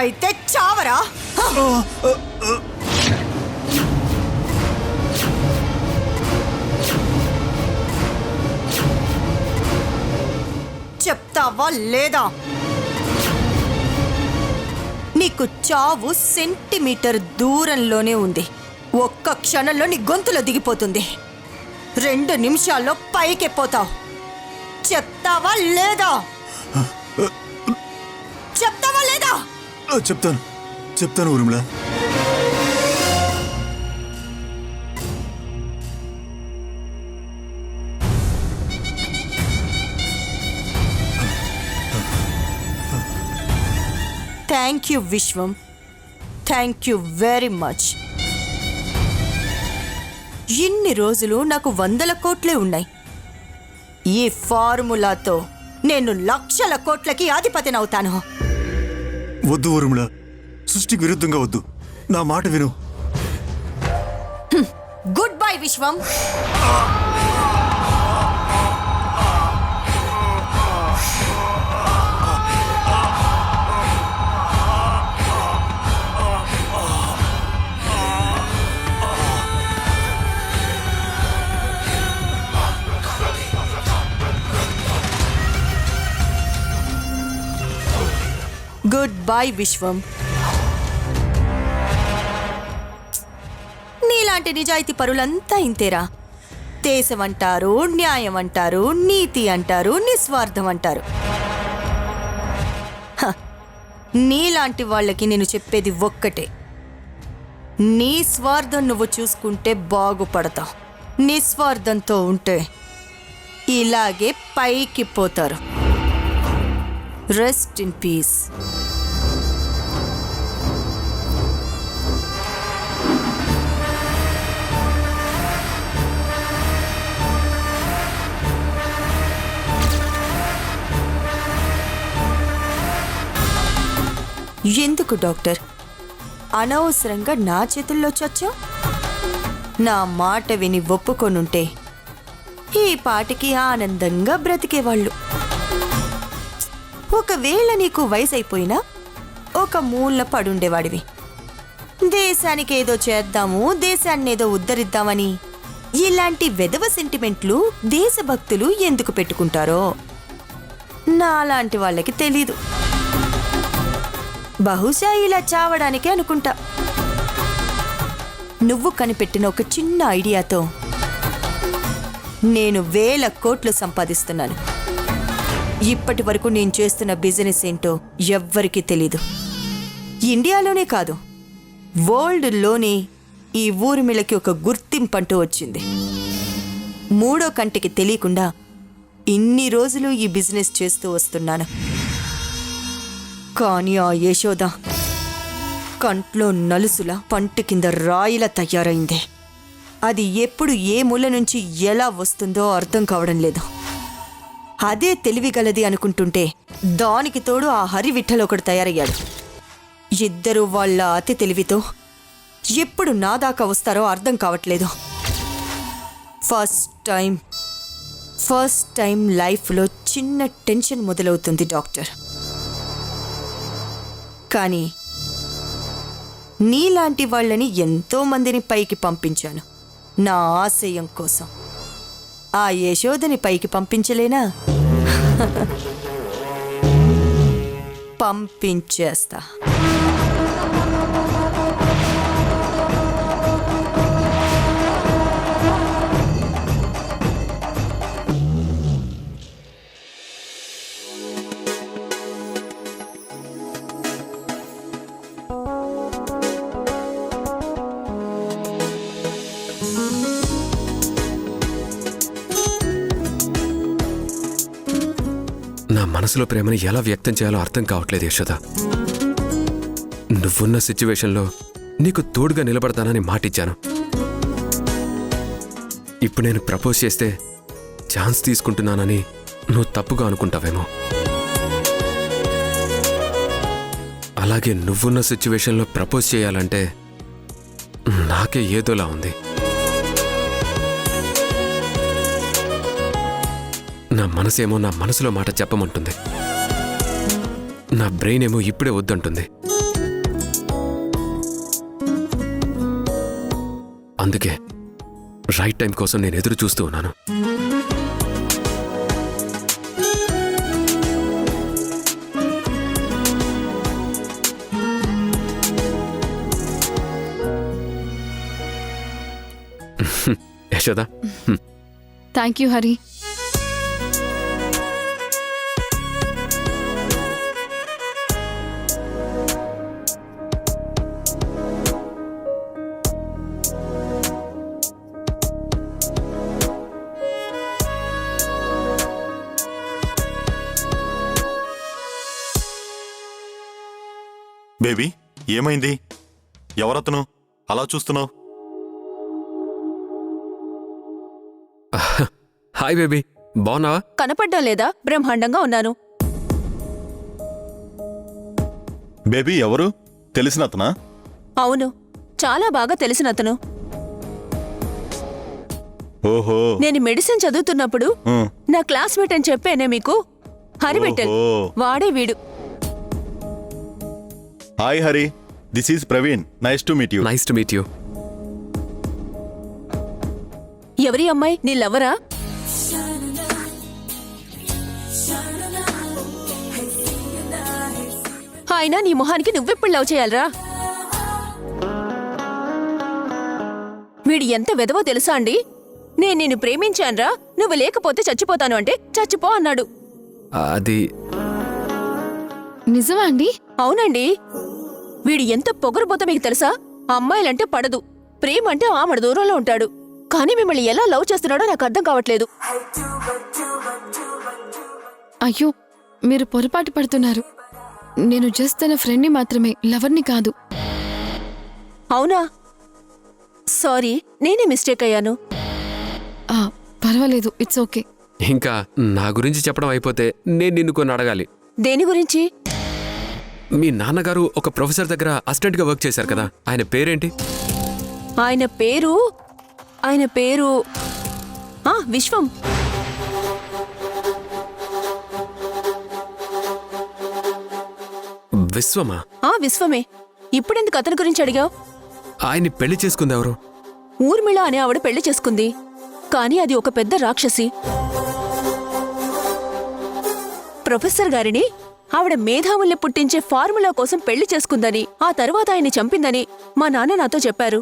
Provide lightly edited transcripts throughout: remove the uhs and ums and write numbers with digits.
అయితే చావరా. చెప్తావా లేదా? నీకు చావు సెంటీమీటర్ దూరంలోనే ఉంది. ఒక్క క్షణంలో నీ గొంతులో దిగిపోతుంది. 2 నిమిషాల్లో పైకెపోతావు. చెప్తావా లేదా? చెప్తావా లేదా? చెప్తాను Urmila. Thank you Vishwam, thank you very much. ఇన్ని రోజులు నాకు 100 కోట్లే ఉన్నాయి. ఈ ఫార్ములాతో నేను లక్షల కోట్లకి అధిపతినవుతాను. వద్దు ఊర్మిళ, సృష్టికి విరుద్ధంగా వద్దు. నా మాట విను. గుడ్ బై విశ్వం. గుడ్ బై విశ్వం. నీలాంటి నిజాయితీ పరులంతా ఇంతేరా. దేశం అంటారు, న్యాయం అంటారు, నీతి అంటారు, నిస్వార్థం అంటారు. నీలాంటి వాళ్ళకి నేను చెప్పేది ఒక్కటే, నీ స్వార్థం నువ్వు చూసుకుంటే బాగుపడతావు. నిస్వార్థంతో ఉంటే ఇలాగే పైకి పోతారు. Rest in peace. ఎందుకు డాక్టర్ అనవసరంగా నా చేతుల్లో చచ్చావు? నా మాట విని ఒప్పుకొనుంటే ఈ పాటికి ఆనందంగా బ్రతికేవాళ్ళు. ఒకవేళ నీకు వయసు అయిపోయినా ఒక మూల పడుండేవాడివి. దేశానికి ఏదో చేద్దాము, దేశాన్ని ఏదో ఉద్ధరిద్దామని ఇలాంటి వెధవ సెంటిమెంట్లు దేశభక్తులు ఎందుకు పెట్టుకుంటారో నాలాంటి వాళ్ళకి తెలీదు. బహుశా ఇలా చావడానికే అనుకుంటా. నువ్వు కనిపెట్టిన ఒక చిన్న ఐడియాతో నేను 1000 కోట్లు సంపాదిస్తున్నాను. ఇప్పటి వరకు నేను చేస్తున్న బిజినెస్ ఏంటో ఎవ్వరికీ తెలీదు. ఇండియాలోనే కాదు, వరల్డ్లోనే ఈ ఊర్మిళకి ఒక గుర్తింపంటూ వచ్చింది. 3వ కంటికి తెలియకుండా ఇన్ని రోజులు ఈ బిజినెస్ చేస్తూ వస్తున్నాను. కానీ ఆ యశోద కంట్లో నలుసులా, పంటి కింద రాయిలా తయారైంది. అది ఎప్పుడు ఏ మూల నుంచి ఎలా వస్తుందో అర్థం కావడం లేదు. అదే తెలివిగలది అనుకుంటుంటే దానికి తోడు ఆ హరివిఠల్ ఒకడు తయారయ్యాడు. ఇద్దరు వాళ్ళ అతి తెలివితో ఎప్పుడు నా దాకా వస్తారో అర్థం కావట్లేదు. ఫస్ట్ టైం లైఫ్లో చిన్న టెన్షన్ మొదలవుతుంది డాక్టర్. కానీ నీలాంటి వాళ్ళని ఎంతో మందిని పైకి పంపించాను నా ఆశయం కోసం. ఆ యశోదని పైకి పంపించలేనా? పంపించేస్తా. నా మనసులో ప్రేమని ఎలా వ్యక్తం చేయాలో అర్థం కావట్లేదు యశోద. నువ్వున్న సిచ్యువేషన్లో నీకు తోడుగా నిలబడతానని మాటిచ్చాను. ఇప్పుడు నేను ప్రపోజ్ చేస్తే ఛాన్స్ తీసుకుంటున్నానని నువ్వు తప్పుగా అనుకుంటావేమో. అలాగే నువ్వున్న సిచ్యువేషన్లో ప్రపోజ్ చేయాలంటే నాకే ఏదోలా ఉంది. నా మనసేమో నా మనసులో మాట చెప్పమంటుంది, నా బ్రెయిన్ ఏమో ఇప్పుడే వద్దంటుంది. అందుకే రైట్ టైం కోసం నేను ఎదురు చూస్తూ ఉన్నాను. Yashoda, thank you Hari. Baby ఏమైంది? ఎవరతను అలా చూస్తున్నావు? హాయ్ బేబీ, బాగున్నావా? కనపడ్డం లేదా? బ్రహ్మాండంగా ఉన్నాను. బేబీ ఎవరు? తెలిసినతనా? అవును, చాలా బాగా తెలిసినతను. ఓహో, నేను మెడిసిన్ చదువుతున్నప్పుడు నా క్లాస్మేట్ అని చెప్పానే మీకు, హరిబెట్టెల్. వాడే వీడు. Hi Hari, this is Praveen. Nice to meet you. Nice to meet you. ఎవరి అమ్మాయి? నీ లవరా? అయినా నీ మొహానికి నువ్వెప్పుడు లవ్ చేయాలరా? వీడు ఎంత వెదవో తెలుసా అండి? నేను నిన్ను ప్రేమించానురా, నువ్వు లేకపోతే చచ్చిపోతాను అంటే చచ్చిపో అన్నాడు. అది నిజమా అండి? అవునండి. వీడు ఎంత పొగరుబోతో మీకు తెలుసా? అమ్మాయిలంటే పడదు, ప్రేమ అంటే ఆమడ దూరంలో ఉంటాడు. కానీ మిమ్మల్ని ఎలా లవ్ చేస్తున్నాడో నాకు అర్థం కావట్లేదు. అయ్యో, మీరు పొరపాటు పడుతున్నారు. నేను జస్ట్ తన ఫ్రెండ్ని మాత్రమే, లవర్ని కాదు. అవునా? సారీ, నేనే మిస్టేక్ అయ్యాను. పర్వాలేదు, ఇట్స్ ఓకే. ఇంకా నా గురించి చెప్పడం అయిపోతే నేను నిన్ను కొన్ని అడగాలి. దేని గురించి? మీ నాన్నగారు ఒక ప్రొఫెసర్ దగ్గర అసిస్టెంట్గా వర్క్ చేశారు కదా, ఆయన పేరేంటి? ఆయన పేరు విశ్వం. విశ్వమా? విశ్వమే. ఇప్పుడెందుకు అతని గురించి అడిగావు? ఆయన్ని పెళ్లి చేసుకుంది ఎవరు? ఊర్మిళ అనే ఆవిడ పెళ్లి చేసుకుంది. కానీ అది ఒక పెద్ద రాక్షసి. ప్రొఫెసర్ గారిని ఆవిడ మేధావుల్ని పుట్టించే ఫార్ములా కోసం పెళ్లి చేసుకుందని, ఆ తర్వాత ఆయన్ని చంపిందని మా నాన్న నాతో చెప్పారు.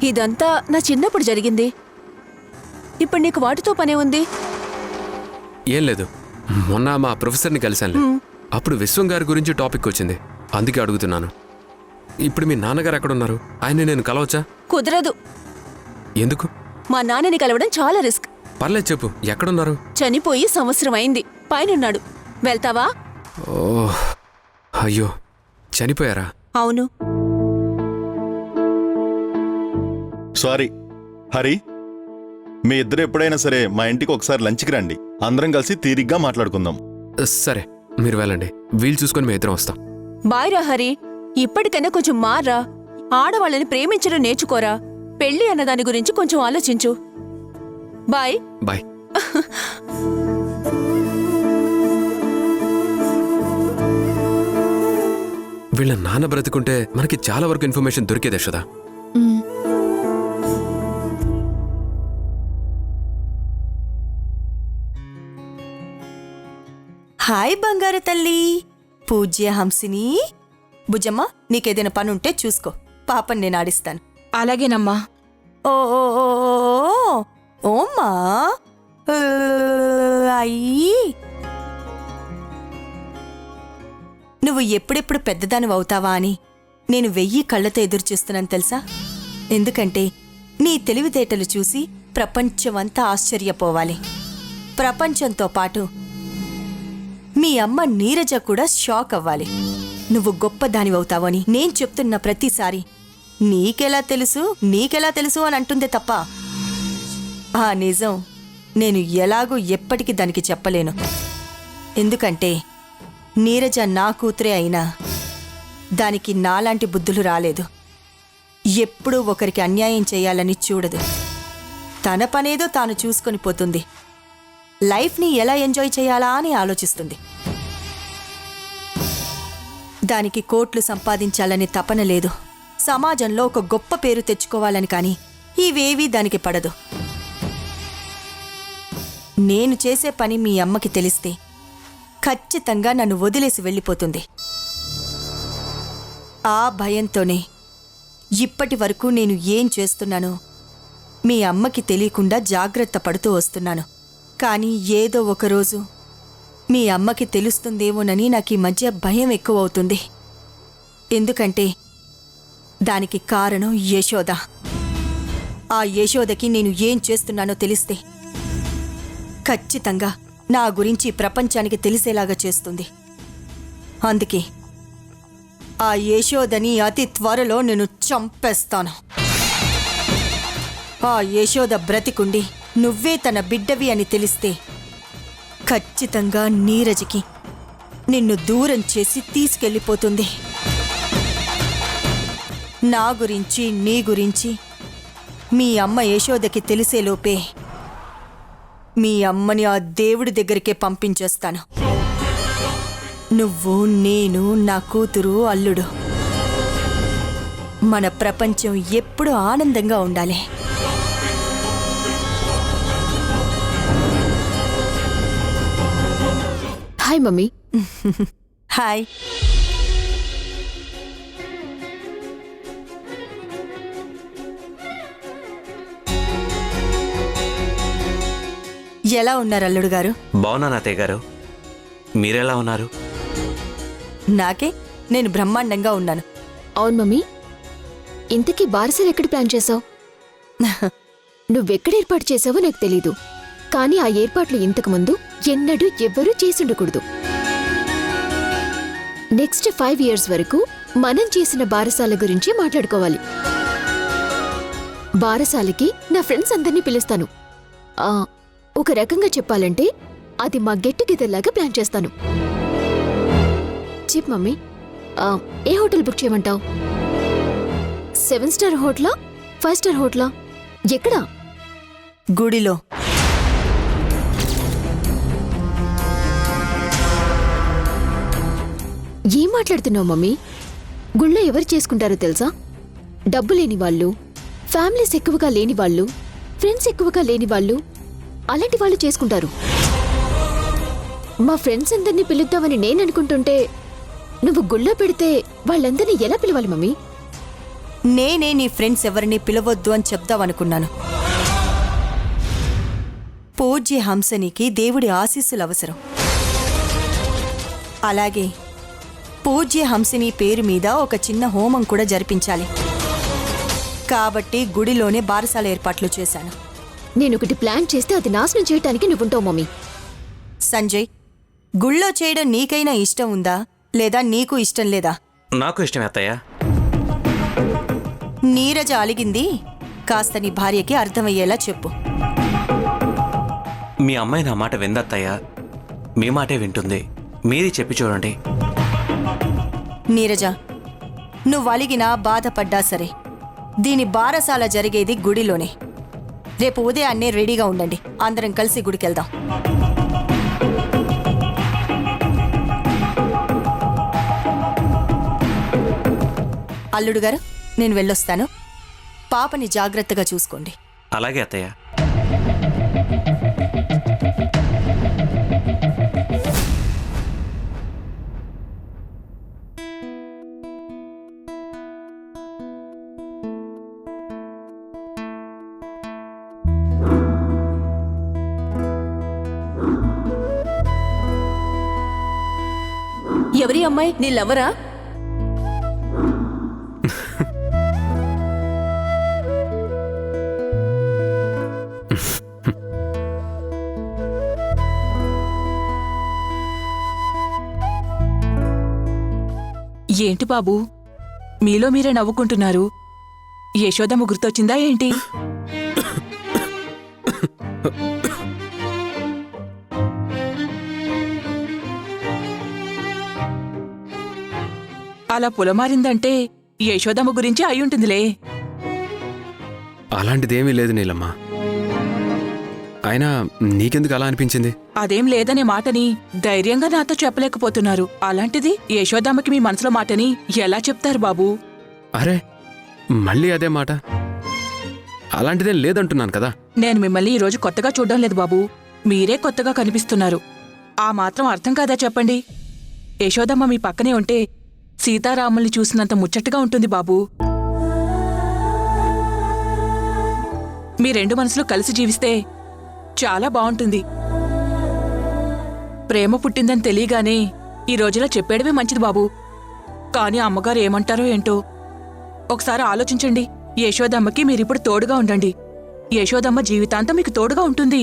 ఇదంతా నా చిన్నప్పుడు జరిగింది. ఇప్పుడు నీకు వాటితో పనే ఉంది? ఏం లేదు, మొన్న మా ప్రొఫెసర్ని కలిశాను. అప్పుడు విశ్వం గారి గురించి టాపిక్ వచ్చింది, అందుకే అడుగుతున్నాను. ఇప్పుడు మీ నాన్నగారు ఎక్కడున్నారు? ఆయన్ని నేను కలవచ్చా? కుదరదు. ఎందుకు? మా నాన్నని కలవడం చాలా రిస్క్. పర్లేదు చెప్పు, ఎక్కడున్నారు? చనిపోయి సంవత్సరం అయింది, పైనున్నాడు. వెళ్తావా? ఓహ్, అయ్యో, చనిపోయారా? అవును. సారీ హరి, మీ ఇద్దరు ఎప్పుడైనా సరే మా ఇంటికి ఒకసారి లంచ్కి రండి. అందరం కలిసి తీరిగ్గా మాట్లాడుకుందాం. సరే, మీరు వెళ్ళండి, వీలు చూసుకొని మీ ఇద్దరం వస్తాం. బాయ్ రా హరి. ఇప్పటికైనా కొంచెం మారా. ఆడవాళ్ళని ప్రేమించడం నేర్చుకోరా. పెళ్లి అన్నదాని గురించి కొంచెం ఆలోచించు. Bye bye. వీళ్ళ నాన్న బ్రతుకుంటే మనకి చాలా వరకు ఇన్ఫర్మేషన్ దొరికేదే యశోదా. హాయ్ బంగారు తల్లి, పూజ్య హంసిని. బుజ్జమ్మ, నీకేదైనా పనుంటే చూసుకో, పాపని నేను ఆడిస్తాను. అలాగేనమ్మా. ఓ ఓ ఓ ఓమ్మా అయ్యి, నువ్వు ఎప్పుడెప్పుడు పెద్దదాని అవుతావా అని నేను 1000 కళ్ళతో ఎదురుచూస్తున్నాను తెలుసా. ఎందుకంటే నీ తెలివితేటలు చూసి ప్రపంచమంతా ఆశ్చర్యపోవాలి. ప్రపంచంతో పాటు మీ అమ్మ నీరజ కూడా షాక్ అవ్వాలి. నువ్వు గొప్పదానివవుతావని నేను చెప్తున్న ప్రతిసారి నీకెలా తెలుసు అని అంటుందే తప్ప ఆ నిజం నేను ఎలాగూ ఎప్పటికీ దానికి చెప్పలేను. ఎందుకంటే నీరజ నా కూతురే అయినా దానికి నాలాంటి బుద్ధులు రాలేదు. ఎప్పుడూ ఒకరికి అన్యాయం చేయాలని చూడదు. తన పనేదో తాను చూసుకొని పోతుంది. లైఫ్ని ఎలా ఎంజాయ్ చేయాలా అని ఆలోచిస్తుంది. దానికి కోట్లు సంపాదించాలని తపన లేదు. సమాజంలో ఒక గొప్ప పేరు తెచ్చుకోవాలని కానీ ఇవేవీ దానికి పడదు. నేను చేసే పని మీ అమ్మకి తెలిస్తే ఖచ్చితంగా నన్ను వదిలేసి వెళ్ళిపోతుంది. ఆ భయంతోనే ఇప్పటి వరకు నేను ఏం చేస్తున్నానో మీ అమ్మకి తెలియకుండా జాగ్రత్త పడుతూ వస్తున్నాను. కానీ ఏదో ఒకరోజు మీ అమ్మకి తెలుస్తుందేమోనని నాకు ఈ మధ్య భయం ఎక్కువవుతుంది. ఎందుకంటే దానికి కారణం యశోద. ఆ యశోదకి నేను ఏం చేస్తున్నానో తెలిస్తే ఖచ్చితంగా నా గురించి ప్రపంచానికి తెలిసేలాగా చేస్తుంది. అందుకే ఆ యశోదని అతి త్వరలో నేను చంపేస్తాను. ఆ యశోద బ్రతికుండి నువ్వే తన బిడ్డవి అని తెలిస్తే ఖచ్చితంగా నీరజకి నిన్ను దూరం చేసి తీసుకెళ్ళిపోతుంది. నా గురించి నీ గురించి మీ అమ్మ యశోదకి తెలిసేలోపే మీ అమ్మని ఆ దేవుడి దగ్గరికే పంపించేస్తాను. నువ్వు, నేను, నా కూతురు, అల్లుడు మన ప్రపంచం ఎప్పుడూ ఆనందంగా ఉండాలి. Hi mummy. హాయ్. ఎలా ఉన్నారు అల్లుడు గారు? బాగున్నాను అత్తయ్య గారు, మీరెలా ఉన్నారు? నాకే నేను బ్రహ్మాండంగా ఉన్నాను. అవును మమ్మీ, ఇంతకీ బారసాలు ఎక్కడ ప్లాన్ చేసావు? నువ్వెక్కడ ఏర్పాటు చేసావో నాకు తెలీదు, కానీ ఆ ఏర్పాట్లు ఇంతకుముందు ఎన్నడూ ఎవ్వరూ చేసుండకూడదు. నెక్స్ట్ 5 years వరకు మనం చేసిన బారసాల గురించి మాట్లాడుకోవాలి. బారసాలకి నా ఫ్రెండ్స్ అందరినీ పిలుస్తాను. ఒక రకంగా చెప్పాలంటే అది మా గెట్ టుగెదర్ లాగా ప్లాన్ చేస్తాను. చెప్పు మమ్మీ, ఏ హోటల్ బుక్ చేయమంటావు? 7 star హోటలా, 5 star హోటలా? ఎక్కడా? గుడిలో. ఏం మాట్లాడుతున్నావు మమ్మీ? గుళ్ళో ఎవరు చేసుకుంటారో తెలుసా? డబ్బు లేని వాళ్ళు, ఫ్యామిలీస్ ఎక్కువగా లేని వాళ్ళు, ఫ్రెండ్స్ ఎక్కువగా లేని వాళ్ళు, అలాంటి వాళ్ళు చేసుకుంటారు. మా ఫ్రెండ్స్ అందరినీ పిలుద్దామని నేను అనుకుంటుంటే నువ్వు గుళ్ళో పెడితే వాళ్ళందరినీ ఎలా పిలవాలి మమ్మీ? నేనే నీ ఫ్రెండ్స్ ఎవరిని పిలవద్దు అని చెప్దామనుకున్నాను. పూజ్య హంసనికి దేవుడి ఆశీస్సులు అవసరం. అలాగే పూజ్య హంసిని పేరు మీద ఒక చిన్న హోమం కూడా జరిపించాలి. కాబట్టి గుడిలోనే బారసాల ఏర్పాట్లు చేశాను. నేనొకటి ప్లాన్ చేస్తే అది నాశనం చేయటానికి నువ్వుంటావు మమ్మీ. సంజయ్, గుళ్ళో చేయడం నీకైనా ఇష్టం ఉందా లేదా నీకు ఇష్టం లేదా? నాకు ఇష్టమే అత్తయ్య. నీరజ అలిగింది కాస్త నీ భార్యకి అర్థమయ్యేలా చెప్పు. మీ అమ్మాయి నా మాట విందత్తయ్య, మీ మాటే వింటుంది. మీరే చెప్పి చూడండి. నీరజ, నువ్వు అలిగినా బాధపడ్డా సరే దీని బారసాల జరిగేది గుడిలోనే. రేపు ఉదయాన్నే రెడీగా ఉండండి, అందరం కలిసి గుడికెళ్దాం. అల్లుడు గారు, నేను వెళ్ళొస్తాను. పాపని జాగ్రత్తగా చూసుకోండి. అలాగే అత్తయ్య. ఎవరి అమ్మాయి? నీ లవరా? ఏంటి బాబూ, మీలో మీరే నవ్వుకుంటున్నారు? యశోదమ్మ గుర్తొచ్చిందా ఏంటి? అలా పొలమారిందంటే యశోదమ్మ గురించి అయ్యుంటుందిలే. అలాంటిదేమీ లేదు నీలమ్మ. అయినా నీకెందుకు అలా అనిపించింది? అదేం లేదనే మాటని ధైర్యంగా నాతో చెప్పలేకపోతున్నారు. అలాంటిది యశోదమ్మకి మీ మనసులో మాటని ఎలా చెప్తారు బాబూ? అరే, మళ్ళీ అదే మాట. అలాంటిదేం లేదంటున్నాను కదా. నేను మిమ్మల్ని ఈరోజు కొత్తగా చూడ్డం లేదు బాబు, మీరే కొత్తగా కనిపిస్తున్నారు. ఆ మాత్రం అర్థం కాదా చెప్పండి? యశోదమ్మ మీ పక్కనే ఉంటే సీతారాముల్ని చూసినంత ముచ్చటగా ఉంటుంది బాబు. మీ రెండు మనసులు కలిసి జీవిస్తే చాలా బావుంటుంది. ప్రేమ పుట్టిందని తెలియగానే ఈ రోజులా చెప్పేయడమే మంచిది బాబు. కానీ అమ్మగారు ఏమంటారో ఏంటో ఒకసారి ఆలోచించండి. యశోదమ్మకి మీరిప్పుడు తోడుగా ఉండండి. యశోదమ్మ జీవితాంతం మీకు తోడుగా ఉంటుంది.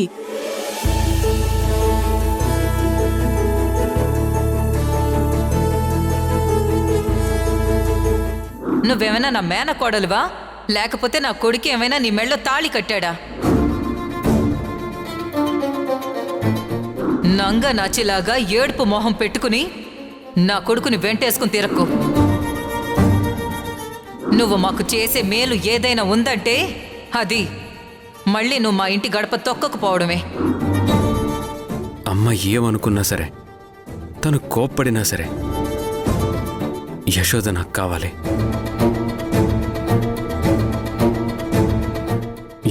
నువ్వేమైనా నా మేనకోడలువా, లేకపోతే నా కొడుకు ఏమైనా నీ మెళ్ళో తాళి కట్టాడా? నంగ నాచిలాగా ఏడుపు మొహం పెట్టుకుని నా కొడుకుని వెంటేసుకుని తిరక్కు. నువ్వు మాకు చేసే మేలు ఏదైనా ఉందంటే అది మళ్ళీ నువ్వు మా ఇంటి గడప తొక్కకపోవడమే. అమ్మ ఏమనుకున్నా సరే, తను కోప్పడినా సరే, యశోద నాకు కావాలి.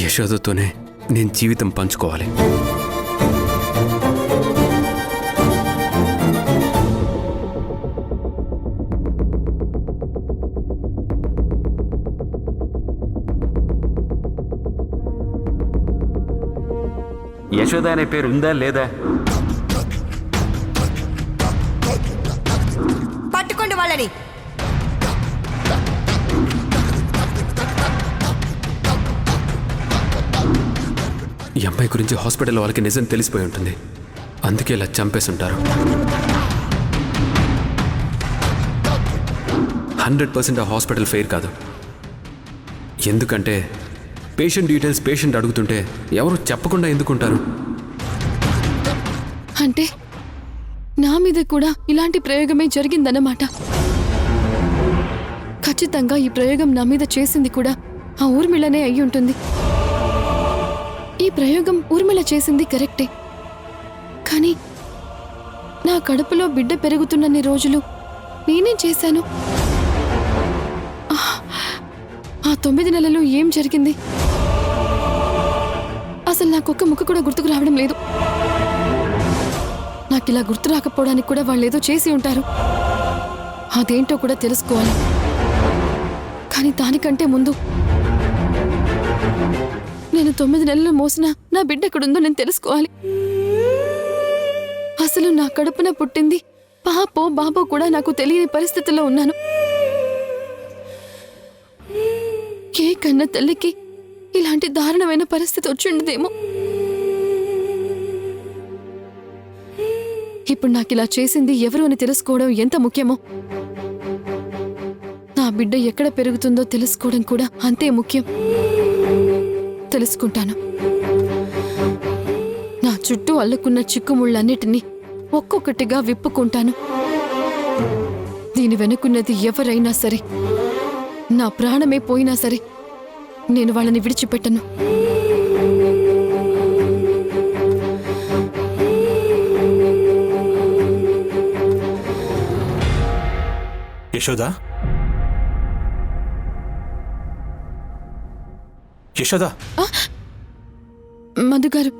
యశోదతోనే నేను జీవితం పంచుకోవాలి. యశోద అనే పేరు ఉందా లేదా? పట్టుకోండి వాళ్ళని. ఈ అమ్మాయి గురించి హాస్పిటల్ వాళ్ళకి నిజం తెలిసిపోయి ఉంటుంది. అందుకే ఇలా చంపేసి ఉంటారు. 100% ఆ హాస్పిటల్ ఫెయిర్ కాదు. ఎందుకంటే పేషెంట్ డీటెయిల్స్ పేషెంట్ అడుగుతుంటే ఎవరు చెప్పకుండా ఎందుకుంటారు? అంటే నా మీద కూడా ఇలాంటి ప్రయోగమే జరిగిందన్నమాట. ఖచ్చితంగా ఈ ప్రయోగం నా మీద చేసింది కూడా ఆ ఊర్మిళనే అయి ఉంటుంది. ఈ ప్రయోగం ఊర్మిళ చేసింది కరెక్టే. కానీ నా కడుపులో బిడ్డ పెరుగుతున్నన్ని రోజులు నేనేం చేశాను? ఆ 9 నెలలు ఏం జరిగింది? అసలు నాకొక్క ముక్క కూడా గుర్తుకు రావడం లేదు. నాకిలా గుర్తు రాకపోవడానికి కూడా వాళ్ళు ఏదో చేసి ఉంటారు. అదేంటో కూడా తెలుసుకోవాలి. కానీ దానికంటే ముందు నేను 9 నెలలు మోసిన నా బిడ్డ ఎక్కడుందో నేను తెలుసుకోవాలి. అసలు నా కడుపున పుట్టింది పాపో బాబో కూడా నాకు తెలియని పరిస్థితిలో ఉన్నాను. ఏ కన్న తల్లికి ఇలాంటి దారుణమైన పరిస్థితి వచ్చిండదేమో. ఇప్పుడు నాకు ఇలా చేసింది ఎవరు అని తెలుసుకోవడం ఎంత ముఖ్యమో, నా బిడ్డ ఎక్కడ పెరుగుతుందో తెలుసుకోవడం కూడా అంతే ముఖ్యం. తెలుసుకుంటాను. నా చుట్టూ అల్లుకున్న చిక్కుముళ్ళన్నిటినీ ఒక్కొక్కటిగా విప్పుకుంటాను. దీని వెనుకున్నది ఎవరైనా సరే, నా ప్రాణమే పోయినా సరే, నేను వాళ్ళని విడిచిపెట్టను. యశోదా, యశోదా. మధుగారు,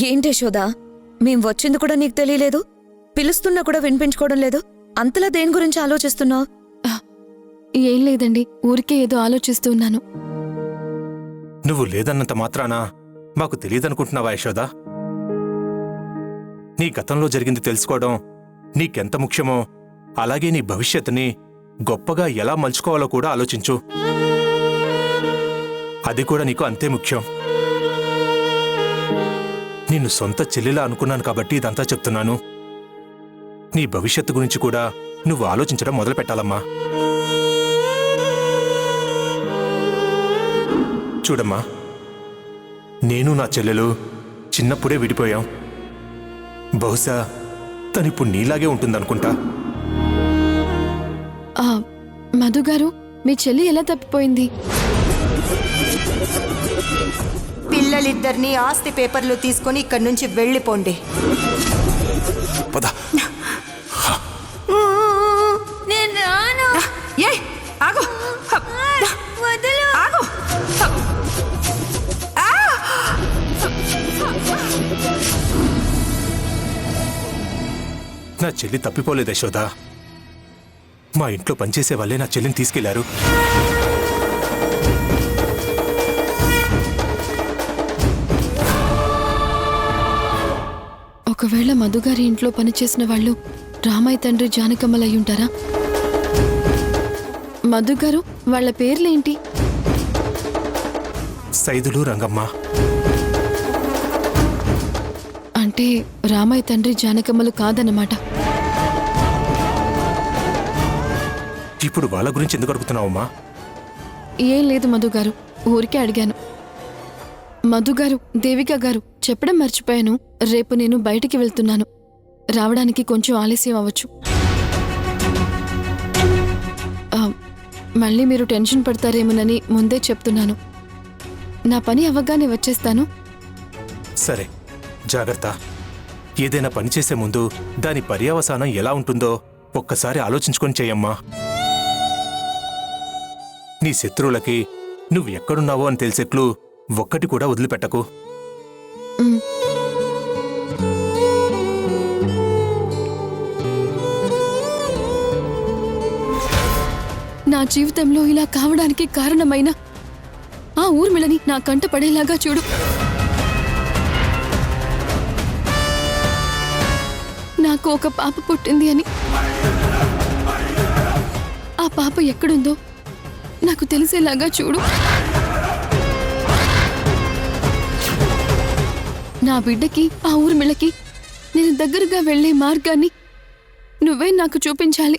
ఏంటి యశోదా, మేం వచ్చింది కూడా నీకు తెలియలేదు? పిలుస్తున్నా కూడా వినిపించుకోవడం లేదు. అంతలా దేని గురించి ఆలోచిస్తున్నావు? ఏం లేదండి, ఊరికే ఏదో ఆలోచిస్తూ ఉన్నాను. నువ్వు లేదన్నంత మాత్రాన మాకు తెలియదనుకుంటున్నావా యశోదా? నీ గతంలో జరిగింది తెలుసుకోవడం నీకెంత ముఖ్యమో, అలాగే నీ భవిష్యత్తుని గొప్పగా ఎలా మలుచుకోవాలో కూడా ఆలోచించు. అది కూడా నీకు అంతే ముఖ్యం. నిన్ను సొంత చెల్లిలా అనుకున్నాను కాబట్టి ఇదంతా చెప్తున్నాను. నీ భవిష్యత్తు గురించి కూడా నువ్వు ఆలోచించడం మొదలు పెట్టాలమ్మా. చూడమ్మా, నేను నా చెల్లెలు చిన్నప్పుడే విడిపోయాం. బహుశా తనిప్పుడు నీలాగే ఉంటుందనుకుంటా. మధుగారు, మీ చెల్లి ఎలా తప్పిపోయింది? పిల్లలిద్దరినీ ఆస్తి పేపర్లు తీసుకొని ఇక్కడి నుంచి వెళ్ళిపోండి. పద. నేను రాను. ఏ ఆగు. నా చెల్లి తప్పిపోలేదు యశోద. మా ఇంట్లో పనిచేసే వాళ్ళే నా చెల్లిని తీసుకెళ్లారు. ఒకవేళ మధుగారి ఇంట్లో పనిచేసిన వాళ్ళు రామయ్య తండ్రి జానకమ్మలు అయ్యుంటారా? మధుగారు వాళ్ళ పేర్లేంటి? సైదులు, రంగమ్మ. అంటే రామయ్య తండ్రి జానకమ్మలు కాదన్నమాట. ఇప్పుడు వాళ్ళ గురించి ఎందుకు అడుగుతున్నావమ్మా? ఏం లేదు మధుగారు, ఊరికే అడిగాను. మధుగారు, దేవిక గారు, చెప్పడం మర్చిపోయాను. రేపు నేను బయటికి వెళ్తున్నాను. రావడానికి కొంచెం ఆలస్యం అవ్వచ్చు. మళ్ళీ మీరు టెన్షన్ పడతారేమోనని ముందే చెప్తున్నాను. నా పని అవ్వగానే వచ్చేస్తాను. సరే, జాగ్రత్త. ఏదైనా పని చేసే ముందు దాని పర్యవసానం ఎలా ఉంటుందో ఒక్కసారి ఆలోచించుకొని చెయ్యమ్మా. నీ శత్రువులకి నువ్వు ఎక్కడున్నావో అని తెలిసేట్లు ఒక్కటి కూడా వదిలిపెట్టకు. నా జీవితంలో ఇలా కావడానికి కారణమైన ఆ ఊర్మిళని నా కంట పడేలాగా చూడు. నాకు ఒక పాప పుట్టింది అని, ఆ పాప ఎక్కడుందో నాకు తెలిసేలాగా చూడు. నా బిడ్డకి, ఆ ఊర్మిళకి నేను దగ్గరగా వెళ్లే మార్గాన్ని నువ్వే నాకు చూపించాలి.